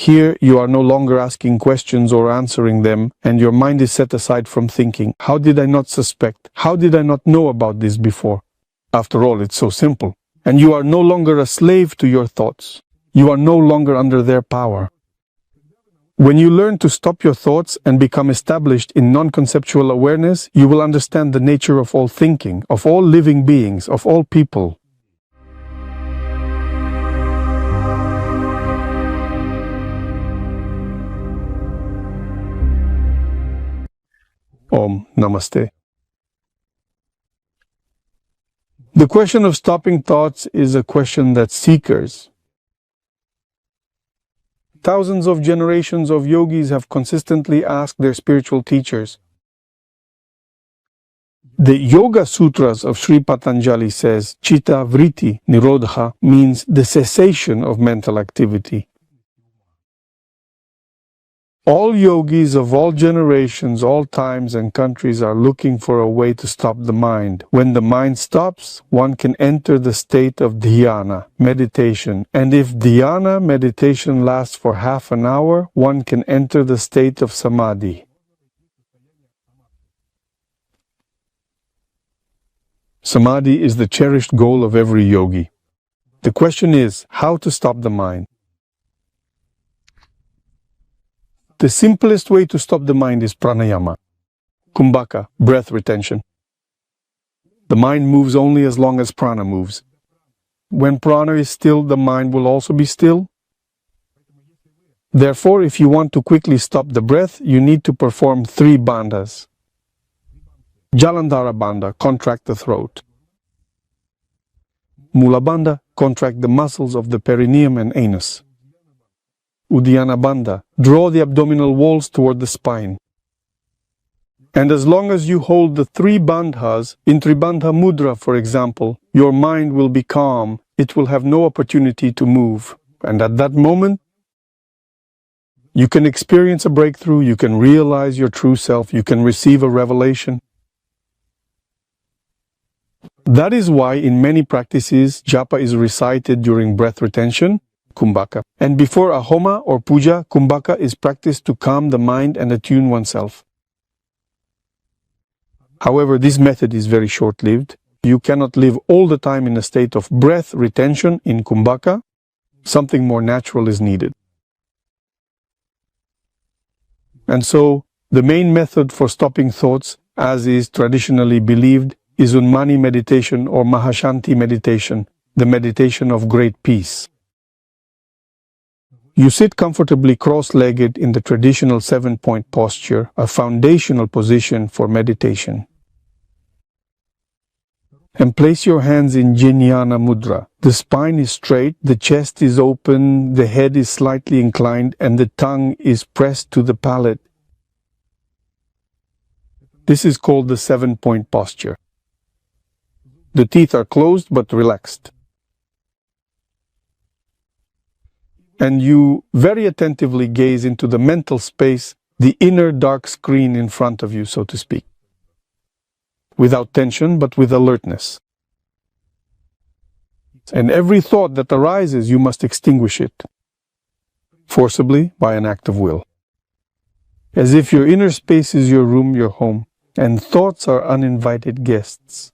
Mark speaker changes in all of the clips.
Speaker 1: Here, you are no longer asking questions or answering them, and your mind is set aside from thinking, how did I not suspect? How did I not know about this before? After all, it's so simple. And you are no longer a slave to your thoughts. You are no longer under their power. When you learn to stop your thoughts and become established in non-conceptual awareness, you will understand the nature of all thinking, of all living beings, of all people. Om Namaste. The question of stopping thoughts is a question that seekers. Thousands of generations of yogis have consistently asked their spiritual teachers. The Yoga Sutras of Sri Patanjáli says, Chittá, vrítti, niródhha means the cessation of mental activity. All yogis of all generations, all times and countries are looking for a way to stop the mind. When the mind stops, one can enter the state of dhyana, meditation. And if dhyana, meditation, lasts for half an hour, one can enter the state of Samadhi. Samadhi is the cherished goal of every yogi. The question is, how to stop the mind? The simplest way to stop the mind is pranayama, Kumbhaka, breath retention. The mind moves only as long as prana moves. When prana is still, the mind will also be still. Therefore, if you want to quickly stop the breath, you need to perform 3 bandhas. Jalandhara bandha, contract the throat. Mula bandha, contract the muscles of the perineum and anus. Udhyana bandha, draw the abdominal walls toward the spine. And as long as you hold the 3 bandhas, in Tribandha mudra, for example, your mind will be calm, it will have no opportunity to move. And at that moment, you can experience a breakthrough, you can realize your true self, you can receive a revelation. That is why in many practices, japa is recited during breath retention, Kumbhaka. And before a homa or puja, Kumbhaka is practiced to calm the mind and attune oneself. However, this method is very short-lived. You cannot live all the time in a state of breath retention in Kumbhaka. Something more natural is needed. And so, the main method for stopping thoughts, as is traditionally believed, is Unmani meditation or Mahashanti meditation, the meditation of great peace. You sit comfortably cross-legged in the traditional 7-point posture, a foundational position for meditation. And place your hands in dhyana mudra. The spine is straight, the chest is open, the head is slightly inclined, and the tongue is pressed to the palate. This is called the 7-point posture. The teeth are closed but relaxed. And you very attentively gaze into the mental space, the inner dark screen in front of you, so to speak. Without tension, but with alertness. And every thought that arises, you must extinguish it, forcibly by an act of will. As if your inner space is your room, your home, and thoughts are uninvited guests.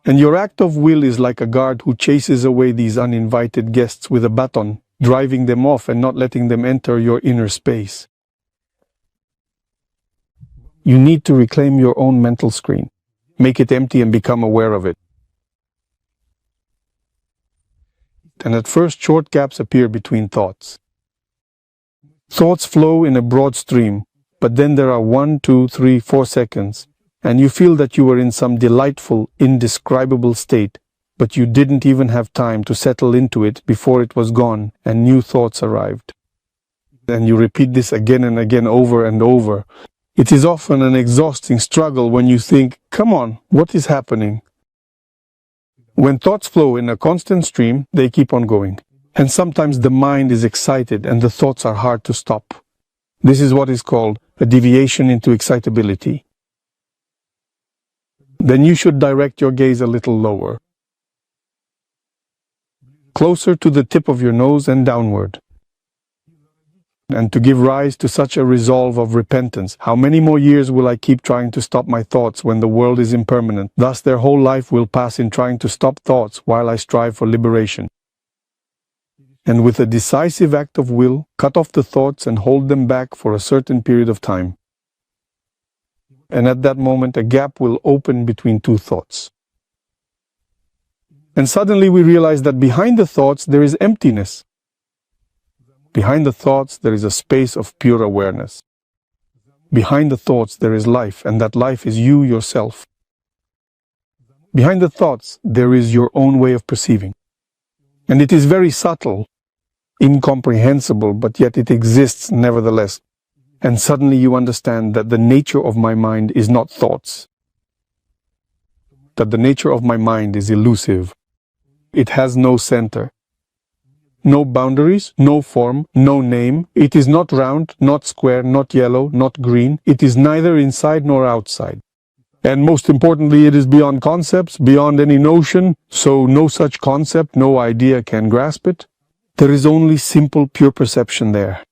Speaker 1: And your act of will is like a guard who chases away these uninvited guests with a baton, driving them off and not letting them enter your inner space. You need to reclaim your own mental screen. Make it empty and become aware of it. And at first, short gaps appear between thoughts. Thoughts flow in a broad stream, but then there are 1, 2, 3, 4 seconds, and you feel that you were in some delightful, indescribable state, but you didn't even have time to settle into it before it was gone and new thoughts arrived. And you repeat this again and again, over and over. It is often an exhausting struggle when you think, come on, what is happening? When thoughts flow in a constant stream, they keep on going. And sometimes the mind is excited and the thoughts are hard to stop. This is what is called a deviation into excitability. Then you should direct your gaze a little lower, closer to the tip of your nose and downward. and to give rise to such a resolve of repentance. How many more years will I keep trying to stop my thoughts when the world is impermanent? Thus their whole life will pass in trying to stop thoughts while I strive for liberation. And with a decisive act of will, cut off the thoughts and hold them back for a certain period of time. And at that moment, a gap will open between two thoughts. And suddenly we realize that behind the thoughts there is emptiness. Behind the thoughts there is a space of pure awareness. Behind the thoughts there is life, and that life is you yourself. Behind the thoughts there is your own way of perceiving. And it is very subtle, incomprehensible, but yet it exists nevertheless. And suddenly you understand that the nature of my mind is not thoughts. That the nature of my mind is elusive. It has no center. No boundaries, no form, no name. It is not round, not square, not yellow, not green. It is neither inside nor outside. And most importantly, it is beyond concepts, beyond any notion, so no such concept, no idea can grasp it. There is only simple, pure perception there.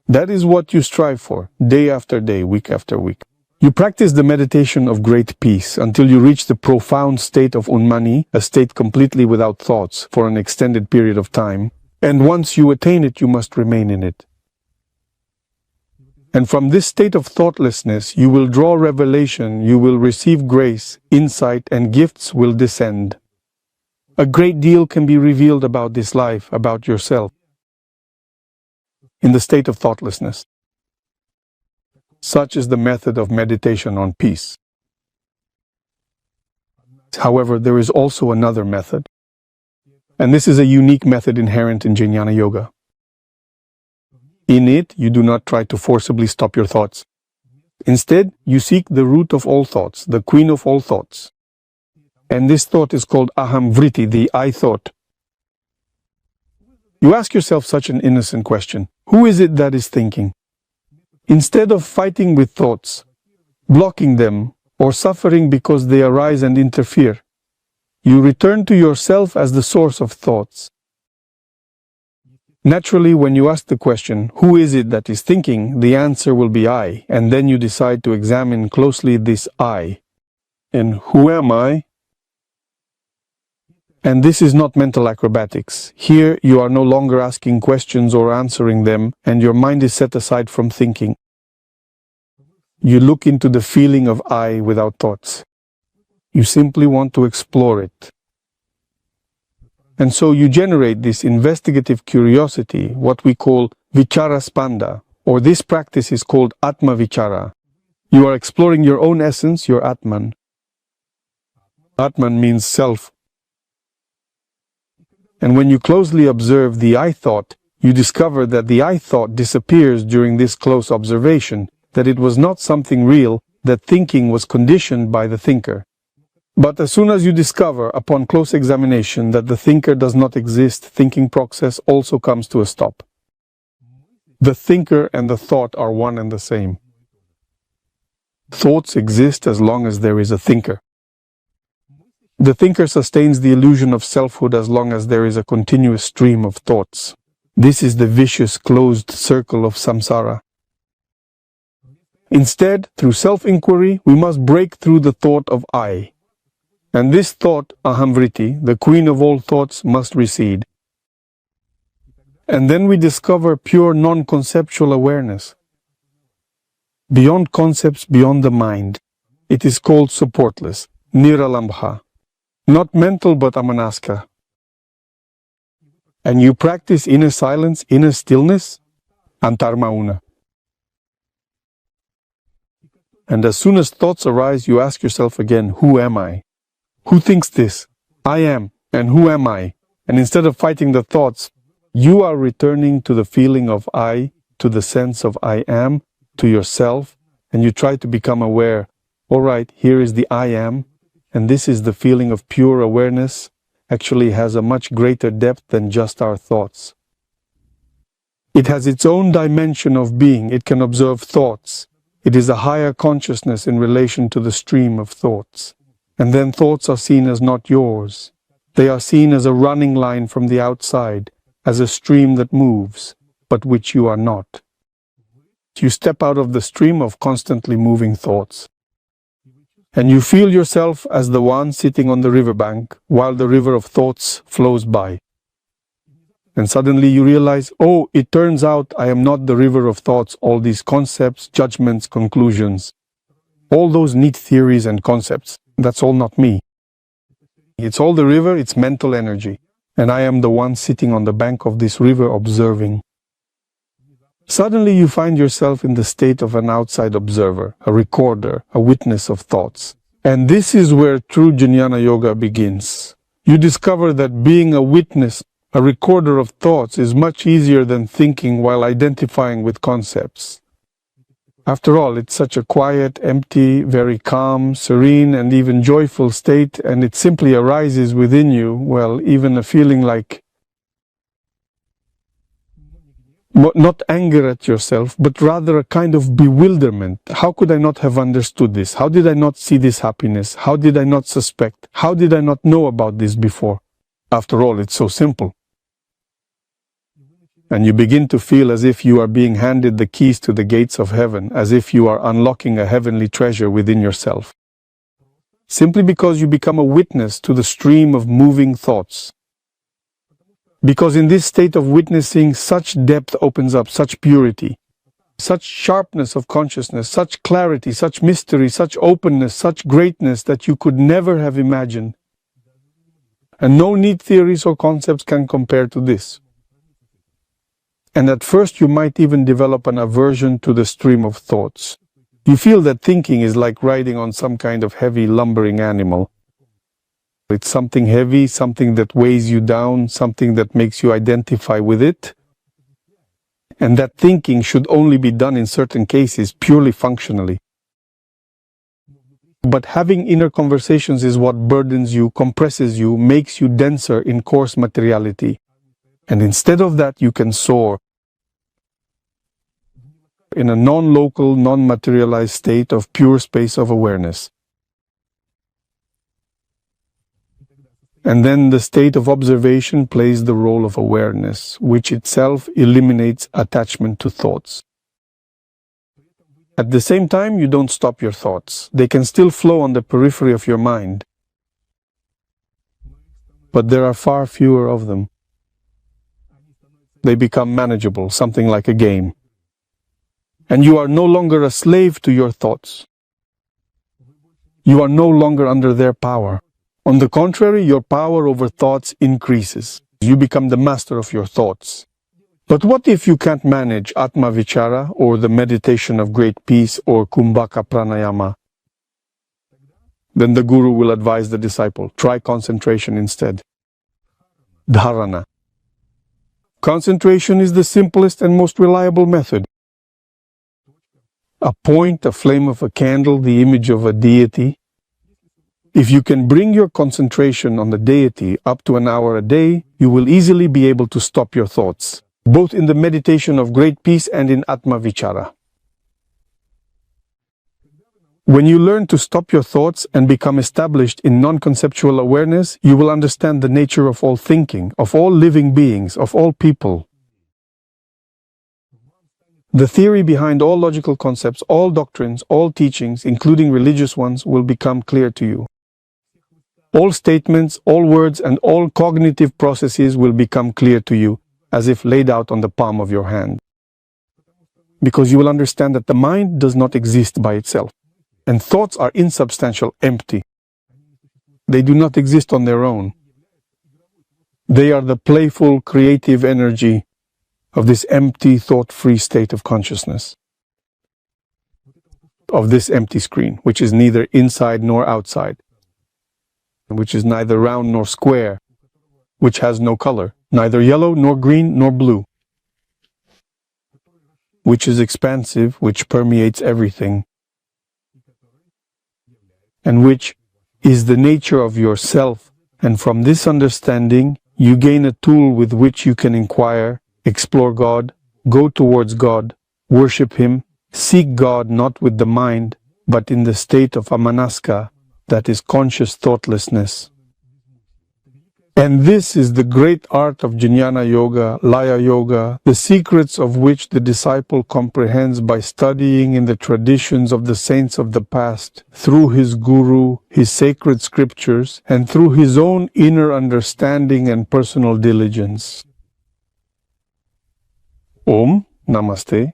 Speaker 1: That is what you strive for, day after day, week after week. You practice the meditation of great peace until you reach the profound state of Unmani, a state completely without thoughts, for an extended period of time. And once you attain it, you must remain in it. And from this state of thoughtlessness, you will draw revelation, you will receive grace, insight, and gifts will descend. A great deal can be revealed about this life, about yourself, in the state of thoughtlessness. Such is the method of meditation on peace. However, there is also another method, and this is a unique method inherent in Jnana Yoga. In it, you do not try to forcibly stop your thoughts. Instead, you seek the root of all thoughts, the queen of all thoughts. And this thought is called aham vrítti, the I thought. You ask yourself such an innocent question: who is it that is thinking? Instead of fighting with thoughts, blocking them, or suffering because they arise and interfere, you return to yourself as the source of thoughts. Naturally, when you ask the question, who is it that is thinking, the answer will be I, and then you decide to examine closely this I. And who am I? And this is not mental acrobatics. Here you are no longer asking questions or answering them, and your mind is set aside from thinking. You look into the feeling of I without thoughts. You simply want to explore it. And so you generate this investigative curiosity, what we call vichara spanda, or this practice is called atma vichara. You are exploring your own essence, your atman. Atman means self. And when you closely observe the I thought, you discover that the I thought disappears during this close observation, that it was not something real, that thinking was conditioned by the thinker. But as soon as you discover, upon close examination, that the thinker does not exist, thinking process also comes to a stop. The thinker and the thought are one and the same. Thoughts exist as long as there is a thinker. The thinker sustains the illusion of selfhood as long as there is a continuous stream of thoughts. This is the vicious closed circle of samsara. Instead, through self-inquiry, we must break through the thought of I. And this thought, aham vrítti, the queen of all thoughts, must recede. And then we discover pure non-conceptual awareness. Beyond concepts, beyond the mind. It is called supportless, niródhha. Not mental but amanaska. And you practice inner silence, inner stillness, antarmauna. And as soon as thoughts arise, you ask yourself again, who am I? Who thinks this? I am. And who am I? And instead of fighting the thoughts, you are returning to the feeling of I, to the sense of I am, to yourself, and you try to become aware. All right, here is the I am. And this is the feeling of pure awareness, actually has a much greater depth than just our thoughts. It has its own dimension of being. It can observe thoughts. It is a higher consciousness in relation to the stream of thoughts. And then thoughts are seen as not yours. They are seen as a running line from the outside. as a stream that moves, but which you are not. You step out of the stream of constantly moving thoughts, and you feel yourself as the one sitting on the riverbank while the river of thoughts flows by. And suddenly you realize, oh, it turns out I am not the river of thoughts, all these concepts, judgments, conclusions, all those neat theories and concepts, that's all not me. It's all the river, it's mental energy, and I am the one sitting on the bank of this river observing. Suddenly you find yourself in the state of an outside observer, a recorder, a witness of thoughts. And this is where true jnana yoga begins. You discover that being a witness, a recorder of thoughts, is much easier than thinking while identifying with concepts. After all, it's such a quiet, empty, very calm, serene, and even joyful state, and it simply arises within you, well, even a feeling like not anger at yourself, but rather a kind of bewilderment. How could I not have understood this? How did I not see this happiness? How did I not suspect? How did I not know about this before? After all, it's so simple. And you begin to feel as if you are being handed the keys to the gates of heaven, as if you are unlocking a heavenly treasure within yourself. Simply because you become a witness to the stream of moving thoughts. Because in this state of witnessing, such depth opens up, such purity, such sharpness of consciousness, such clarity, such mystery, such openness, such greatness that you could never have imagined. And no neat theories or concepts can compare to this. And at first you might even develop an aversion to the stream of thoughts. You feel that thinking is like riding on some kind of heavy lumbering animal. It's something heavy, something that weighs you down, something that makes you identify with it. And that thinking should only be done in certain cases, purely functionally. But having inner conversations is what burdens you, compresses you, makes you denser in coarse materiality. And instead of that, you can soar in a non-local, non-materialized state of pure space of awareness. And then the state of observation plays the role of awareness, which itself eliminates attachment to thoughts. At the same time, you don't stop your thoughts. They can still flow on the periphery of your mind. But there are far fewer of them. They become manageable, something like a game. And you are no longer a slave to your thoughts. You are no longer under their power. On the contrary, your power over thoughts increases. You become the master of your thoughts. But what if you can't manage Atma Vichara or the meditation of great peace or Kumbhaka pranayama? Then the Guru will advise the disciple, try concentration instead. Dhyana. Concentration is the simplest and most reliable method. A point, a flame of a candle, the image of a deity. If you can bring your concentration on the deity up to an hour a day, you will easily be able to stop your thoughts, both in the meditation of great peace and in Atma Vichara. When you learn to stop your thoughts and become established in non-conceptual awareness, you will understand the nature of all thinking, of all living beings, of all people. The theory behind all logical concepts, all doctrines, all teachings, including religious ones, will become clear to you. All statements, all words, and all cognitive processes will become clear to you, as if laid out on the palm of your hand. Because you will understand that the mind does not exist by itself, and thoughts are insubstantial, empty. They do not exist on their own. They are the playful, creative energy of this empty, thought-free state of consciousness, of this empty screen, which is neither inside nor outside, which is neither round nor square, which has no color, neither yellow nor green nor blue, which is expansive, which permeates everything, and which is the nature of yourself. And from this understanding, you gain a tool with which you can inquire, explore God, go towards God, worship Him, seek God not with the mind, but in the state of amanaska, that is conscious thoughtlessness. And this is the great art of jnana yoga, laya yoga, the secrets of which the disciple comprehends by studying in the traditions of the saints of the past, through his guru, his sacred scriptures, and through his own inner understanding and personal diligence. Om Namaste.